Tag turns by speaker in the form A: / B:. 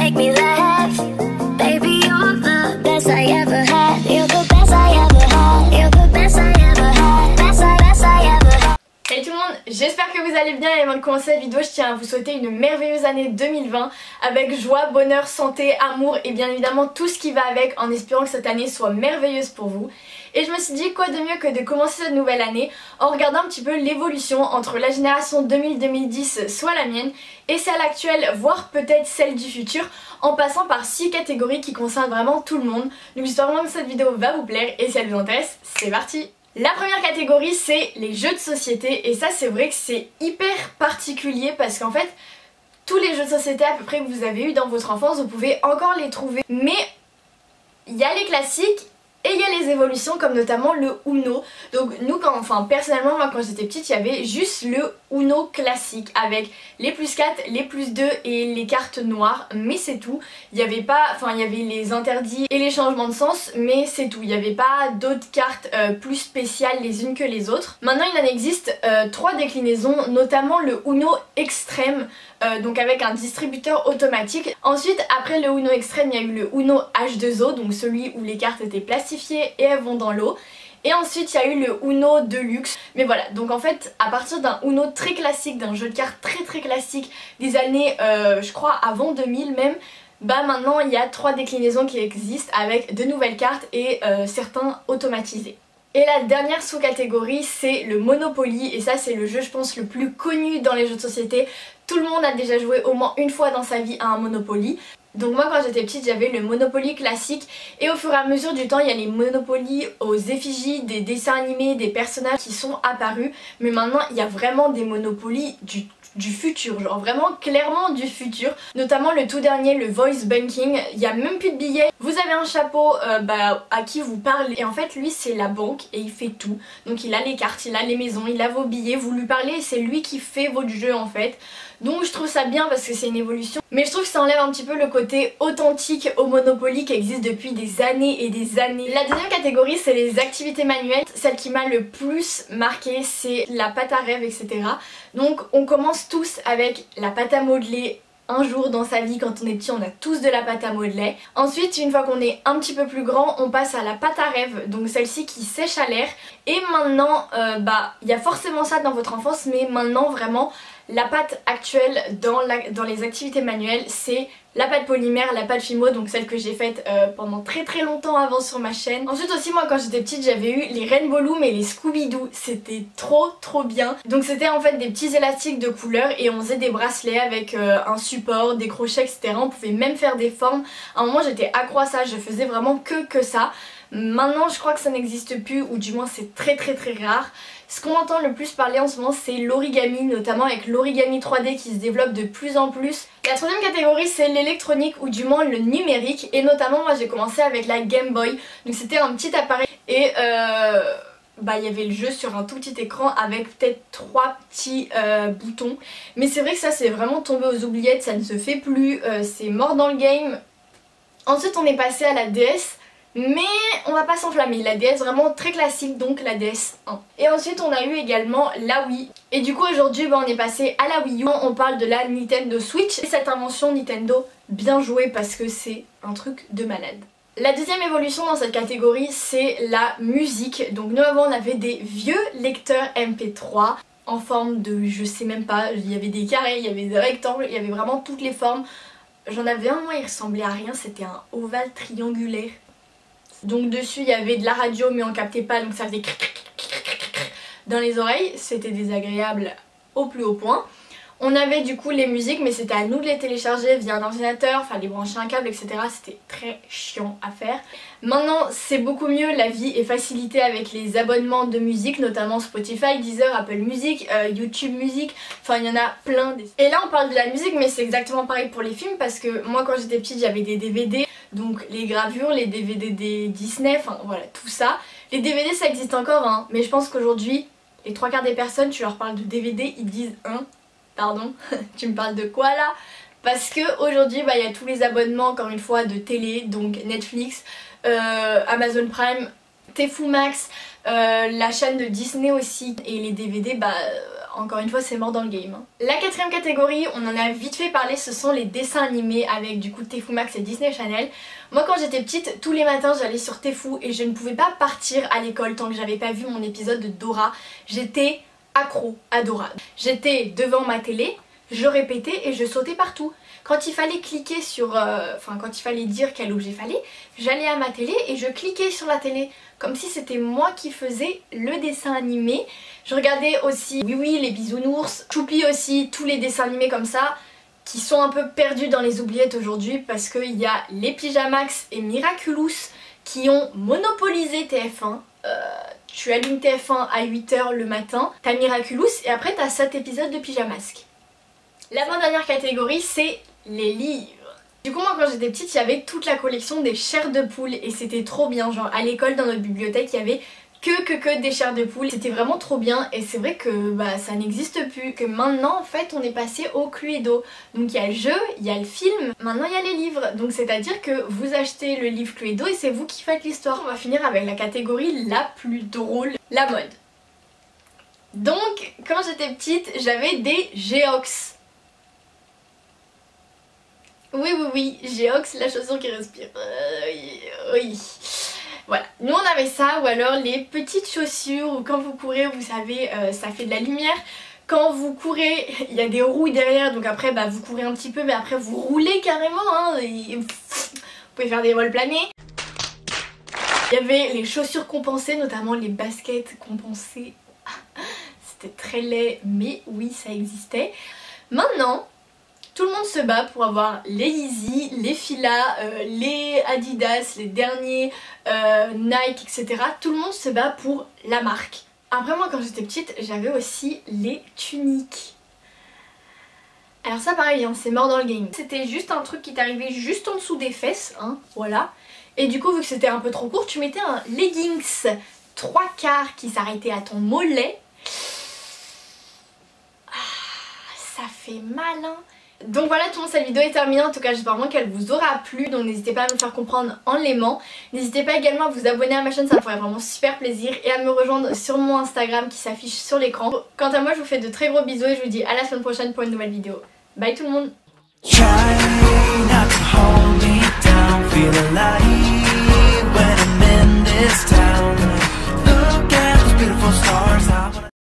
A: make me laugh. Baby, you're the best I ever had. You're the best I ever had. You're the best I ever had. Best I ever had.
B: Salut tout le monde, j'espère que vous allez bien et avant de commencer la vidéo je tiens à vous souhaiter une merveilleuse année 2020 avec joie, bonheur, santé, amour et bien évidemment tout ce qui va avec en espérant que cette année soit merveilleuse pour vous. Et je me suis dit quoi de mieux que de commencer cette nouvelle année en regardant un petit peu l'évolution entre la génération 2000-2010, soit la mienne, et celle actuelle, voire peut-être celle du futur, en passant par 6 catégories qui concernent vraiment tout le monde. Donc j'espère vraiment que cette vidéo va vous plaire et si elle vous intéresse, c'est parti! La première catégorie c'est les jeux de société et ça c'est vrai que c'est hyper particulier parce qu'en fait tous les jeux de société à peu près que vous avez eu dans votre enfance vous pouvez encore les trouver, mais il y a les classiques et il y a les évolutions comme notamment le Uno. Donc nous personnellement moi quand j'étais petite il y avait juste le Uno classique avec les plus 4, les plus 2 et les cartes noires, mais c'est tout. Il y avait pas, il y avait les interdits et les changements de sens, mais c'est tout. Il n'y avait pas d'autres cartes plus spéciales les unes que les autres. Maintenant il en existe 3 déclinaisons, notamment le Uno extrême, donc avec un distributeur automatique. Ensuite après le Uno extrême il y a eu le Uno H2O, donc celui où les cartes étaient plastifiées et elles vont dans l'eau. Et ensuite il y a eu le Uno Deluxe. Mais voilà, donc en fait à partir d'un Uno très classique, d'un jeu de cartes très classique des années je crois avant 2000 même, bah maintenant il y a 3 déclinaisons qui existent avec de nouvelles cartes et certains automatisés. Et la dernière sous-catégorie c'est le Monopoly et ça c'est le jeu je pense le plus connu dans les jeux de société. Tout le monde a déjà joué au moins une fois dans sa vie à un Monopoly. Donc moi quand j'étais petite j'avais le Monopoly classique et au fur et à mesure du temps il y a les Monopoly aux effigies des dessins animés, des personnages qui sont apparus. Mais maintenant il y a vraiment des Monopoly du futur, genre vraiment clairement du futur. Notamment le tout dernier, le Voice Banking, il n'y a même plus de billets. Vous avez un chapeau à qui vous parlez et en fait lui c'est la banque et il fait tout. Donc il a les cartes, il a les maisons, il a vos billets, vous lui parlez et c'est lui qui fait votre jeu en fait. Donc je trouve ça bien parce que c'est une évolution. Mais je trouve que ça enlève un petit peu le côté authentique au Monopoly qui existe depuis des années et des années. La deuxième catégorie c'est les activités manuelles. Celle qui m'a le plus marqué c'est la pâte à rêve, etc. Donc on commence tous avec la pâte à modeler. Un jour dans sa vie quand on est petit on a tous de la pâte à modeler. Ensuite une fois qu'on est un petit peu plus grand on passe à la pâte à rêve, donc celle-ci qui sèche à l'air. Et maintenant il y a forcément ça dans votre enfance, mais maintenant vraiment la pâte actuelle dans les activités manuelles c'est la pâte polymère, la pâte Fimo, donc celle que j'ai faite pendant très longtemps avant sur ma chaîne. Ensuite aussi moi quand j'étais petite j'avais eu les Rainbow Loom et les Scooby-Doo, c'était trop bien. Donc c'était en fait des petits élastiques de couleur et on faisait des bracelets avec un support, des crochets, etc. On pouvait même faire des formes. À un moment j'étais accro à ça, je faisais vraiment que ça. Maintenant je crois que ça n'existe plus, ou du moins c'est très rare. Ce qu'on entend le plus parler en ce moment c'est l'origami, notamment avec l'origami 3D qui se développe de plus en plus. La troisième catégorie c'est l'électronique, ou du moins le numérique, et notamment moi j'ai commencé avec la Game Boy. Donc c'était un petit appareil et il y avait le jeu sur un tout petit écran avec peut-être 3 petits boutons. Mais c'est vrai que ça c'est vraiment tombé aux oubliettes, ça ne se fait plus, c'est mort dans le game. Ensuite on est passé à la DS. Mais on va pas s'enflammer, la DS vraiment très classique, donc la DS1. Et ensuite on a eu également la Wii. Et du coup aujourd'hui on est passé à la Wii U. On parle de la Nintendo Switch. Et cette invention Nintendo, bien jouée parce que c'est un truc de malade. La deuxième évolution dans cette catégorie c'est la musique. Donc nous avant on avait des vieux lecteurs MP3 en forme de, je sais même pas, il y avait des carrés, il y avait des rectangles, il y avait vraiment toutes les formes. J'en avais un, moi il ressemblait à rien, c'était un ovale triangulaire. Donc dessus il y avait de la radio mais on captait pas, donc ça faisait dans les oreilles, c'était désagréable au plus haut point. On avait du coup les musiques mais c'était à nous de les télécharger via un ordinateur, enfin les brancher un câble, etc. C'était très chiant à faire. Maintenant c'est beaucoup mieux, la vie est facilitée avec les abonnements de musique, notamment Spotify, Deezer, Apple Music, YouTube Music, enfin il y en a plein. Et là on parle de la musique mais c'est exactement pareil pour les films parce que moi quand j'étais petite j'avais des DVD. Donc les gravures, les DVD des Disney, enfin voilà tout ça. Les DVD ça existe encore hein, mais je pense qu'aujourd'hui les 3/4 des personnes tu leur parles de DVD ils disent pardon, tu me parles de quoi là? Parce que aujourd'hui il y a tous les abonnements encore une fois de télé, donc Netflix, Amazon Prime, Tfou Max, la chaîne de Disney aussi, et les DVD encore une fois c'est mort dans le game. La quatrième catégorie, on en a vite fait parler, ce sont les dessins animés avec du coup Tfue Max et Disney Channel. Moi quand j'étais petite, tous les matins j'allais sur Tfue et je ne pouvais pas partir à l'école tant que j'avais pas vu mon épisode de Dora. J'étais accro à Dora. J'étais devant ma télé, je répétais et je sautais partout. Quand il fallait cliquer sur, quand il fallait dire quel objet fallait, j'allais à ma télé et je cliquais sur la télé. Comme si c'était moi qui faisais le dessin animé. Je regardais aussi Oui Oui, les bisounours, Choupi aussi, tous les dessins animés comme ça, qui sont un peu perdus dans les oubliettes aujourd'hui parce qu'il y a les Pyjamax et Miraculous qui ont monopolisé TF1. Tu allumes TF1 à 8 h le matin, t'as Miraculous et après t'as 7 épisodes de Pyjamasque. L'avant-dernière catégorie, c'est les livres. Du coup moi quand j'étais petite, il y avait toute la collection des chairs de poule et c'était trop bien. Genre à l'école dans notre bibliothèque, il y avait que des chairs de poule. C'était vraiment trop bien et c'est vrai que ça n'existe plus. Que maintenant en fait on est passé au Cluedo. Donc il y a le jeu, il y a le film, maintenant il y a les livres. Donc c'est à dire que vous achetez le livre Cluedo et c'est vous qui faites l'histoire. On va finir avec la catégorie la plus drôle, la mode. Donc quand j'étais petite j'avais des Geox. Oui, Geox, la chaussure qui respire. Oui. Voilà, nous on avait ça, ou alors les petites chaussures où quand vous courez, vous savez, ça fait de la lumière. Quand vous courez, il y a des roues derrière, donc après vous courez un petit peu, mais après vous roulez carrément, hein, et vous pouvez faire des vols planés. Il y avait les chaussures compensées, notamment les baskets compensées. C'était très laid, mais oui, ça existait. Maintenant, tout le monde se bat pour avoir les Yeezy, les Fila, les Adidas, les derniers Nike, etc. Tout le monde se bat pour la marque. Après moi quand j'étais petite, j'avais aussi les tuniques. Alors ça pareil, hein, c'est mort dans le game. C'était juste un truc qui t'arrivait juste en dessous des fesses, hein, voilà. Et du coup vu que c'était un peu trop court, tu mettais un leggings 3/4 qui s'arrêtait à ton mollet. Ça fait mal, hein. Donc voilà tout le monde, cette vidéo est terminée, en tout cas j'espère vraiment qu'elle vous aura plu, donc n'hésitez pas à me faire comprendre en l'aimant. N'hésitez pas également à vous abonner à ma chaîne, ça me ferait vraiment super plaisir, et à me rejoindre sur mon Instagram qui s'affiche sur l'écran. Quant à moi je vous fais de très gros bisous et je vous dis à la semaine prochaine pour une nouvelle vidéo. Bye tout le monde.